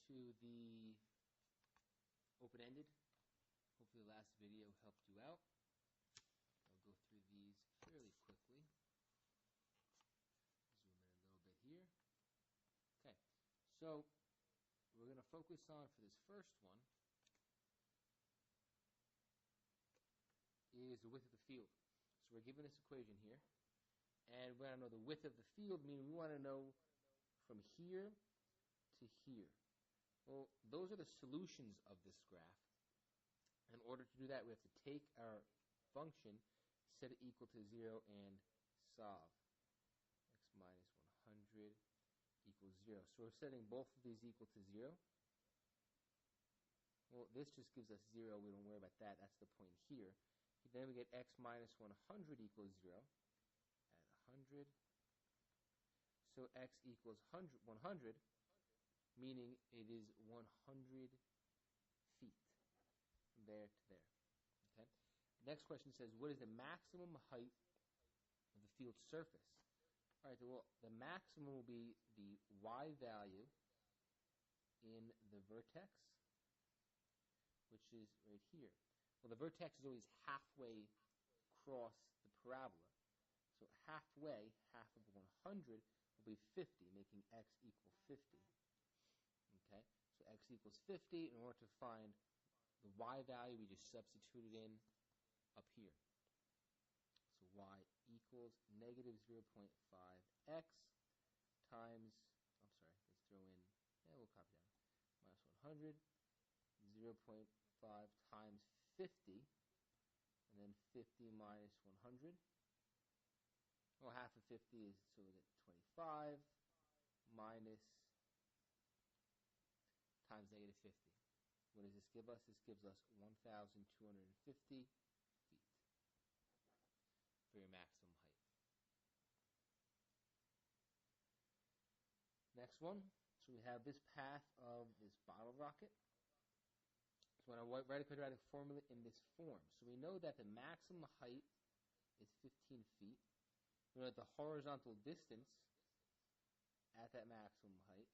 to the open-ended. Hopefully the last video helped you out. I'll go through these fairly quickly. Zoom in a little bit here. Okay, so we're going to focus on, for this first one, is the width of the field. So we're given this equation here, and we want to know the width of the field, meaning we want to know from here to here. Well, those are the solutions of this graph. In order to do that, we have to take our function, set it equal to 0, and solve. X minus 100 equals 0. So we're setting both of these equal to 0. Well, this just gives us 0. We don't worry about that. That's the point here. Then we get x minus 100 equals 0. Add 100. So x equals 100, meaning it is 100 feet from there to there. Okay. The next question says, what is the maximum height of the field surface? All right, well, the maximum will be the y value in the vertex, which is right here. Well, the vertex is always halfway across the parabola. So halfway, half of 100 will be 50, making x equal 50. Okay, so x equals 50. In order to find the y value, we just substitute it in up here. So y equals negative 0.5x times, I'm sorry, let's throw in, we'll copy down, minus 100, 0.5 times 50, and then 50 minus 100. Well, half of 50 is, so we get 25 minus times negative 50. What does this give us? This gives us 1,250 feet for your maximum height. Next one. So we have this path of this bottle rocket. So when I write a quadratic formula in this form, so we know that the maximum height is 15 feet. We know that the horizontal distance at that maximum height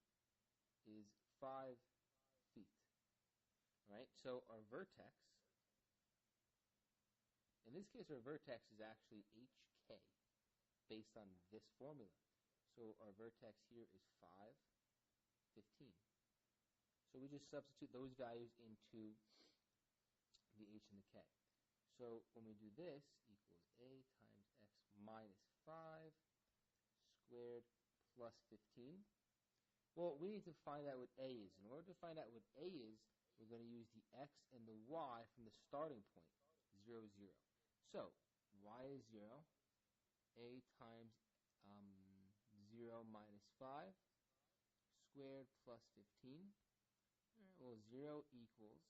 is 5 feet. All right, so our vertex, in this case our vertex is actually HK based on this formula. So our vertex here is 5, 15. So we just substitute those values into the h and the k. So when we do this, equals a times x minus 5 squared plus 15. Well, we need to find out what a is. In order to find out what a is, we're going to use the x and the y from the starting point, 0, 0. So y is 0, a times 0 minus 5 squared plus 15. Well, 0 equals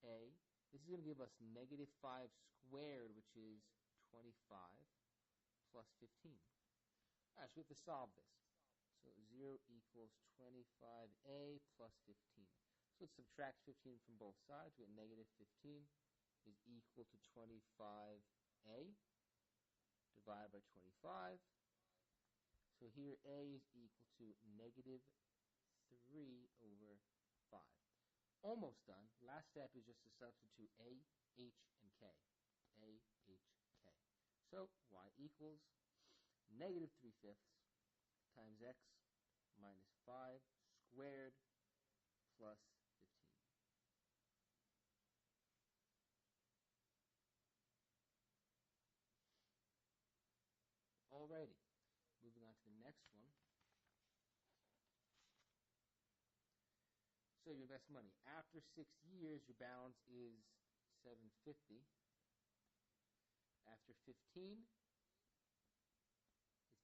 a. This is going to give us negative 5 squared, which is 25, plus 15. All right, so we have to solve this. So 0 equals 25a plus 15. So let's subtract 15 from both sides. We get negative 15 is equal to 25a divided by 25. So here a is equal to negative 3 over 5. Almost done. Last step is just to substitute a, h, and k. A, h, k. So y equals negative 3/5 times x minus 5 squared plus 15. Alrighty, moving on to the next one. So you invest money. After 6 years, your balance is $750. After 15,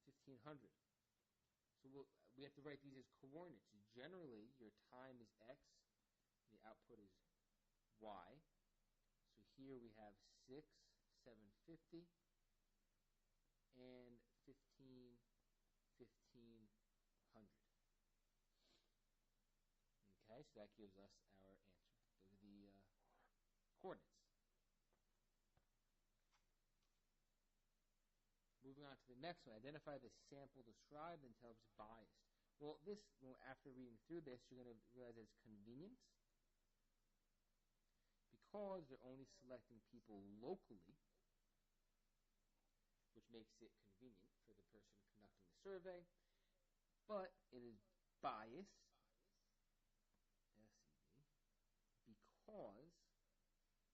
it's $1,500. So we have to write these as coordinates. Generally, your time is x, the output is y. So here we have 6, 750, and 15, 1,500. Okay, so that gives us our answer. Those are the coordinates. Moving on to the next one. Identify the sample described and tell if it's biased. Well, after reading through this, you're going to realize it's convenient because they're only selecting people locally, which makes it convenient for the person conducting the survey, but it is biased, SED, because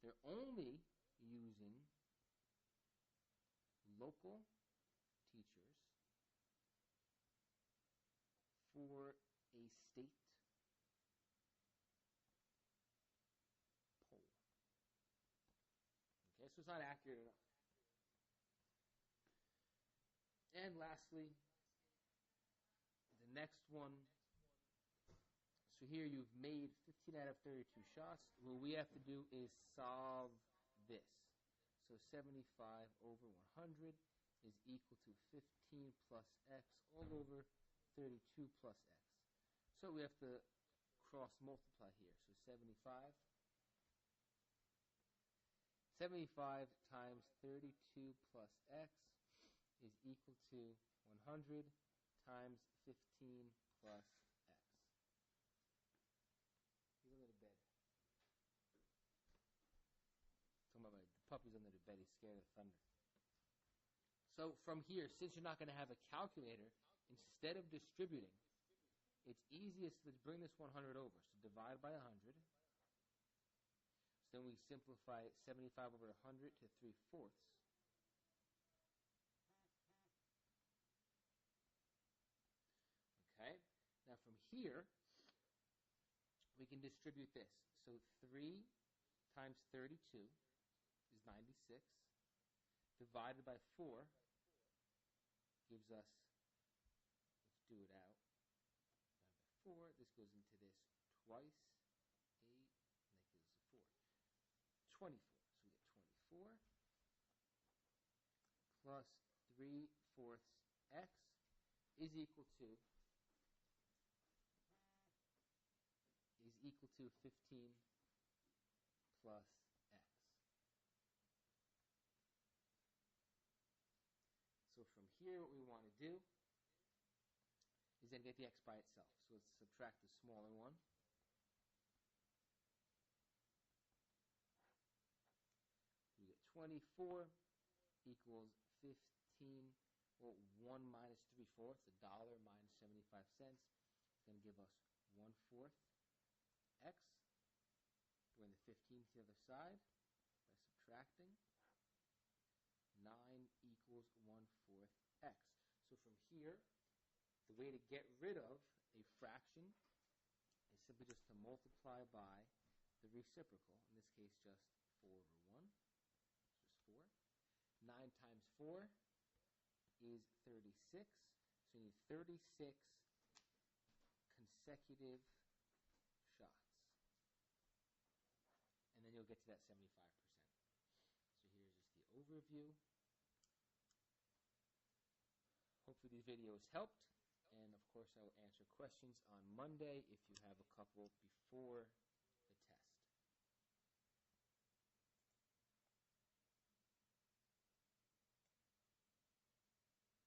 they're only using local teachers for a state poll. Okay, so it's not accurate enough. And lastly, the next one. So here you've made 15 out of 32 shots. What we have to do is solve this. So 75 over 100 is equal to 15 plus x all over 32 plus x. So we have to cross multiply here. So 75 times 32 plus x is equal to 100 times 15 plus x. He's under the bed. Talking about the puppy's under the bed. He's scared of thunder. So from here, since you're not going to have a calculator, instead of distributing, it's easiest to bring this 100 over. So divide by 100. So then we simplify 75 over 100 to 3/4. Okay. Now from here, we can distribute this. So 3 times 32 is 96. Divided by 4 gives us, let's do it out, divided by 4. This goes into this twice, 8, and that gives us a 4. 24. So we get 24 plus 3/4 x is equal to 15 plus x. So from here, what we want to do is then get the x by itself. So let's subtract the smaller one. We get 24 equals 15, well, 1 minus 3/4, $1 minus 75 cents. It's going to give us 1/4 x. Bring the 15 to the other side by subtracting. 9 equals 1/4 x. So from here, the way to get rid of a fraction is simply just to multiply by the reciprocal. In this case, just 4 over 1. It's just 4. 9 times 4 is 36. So you need 36 consecutive shots. And then you'll get to that 75%. So here's just the overview. Hopefully these videos helped. And of course I will answer questions on Monday if you have a couple before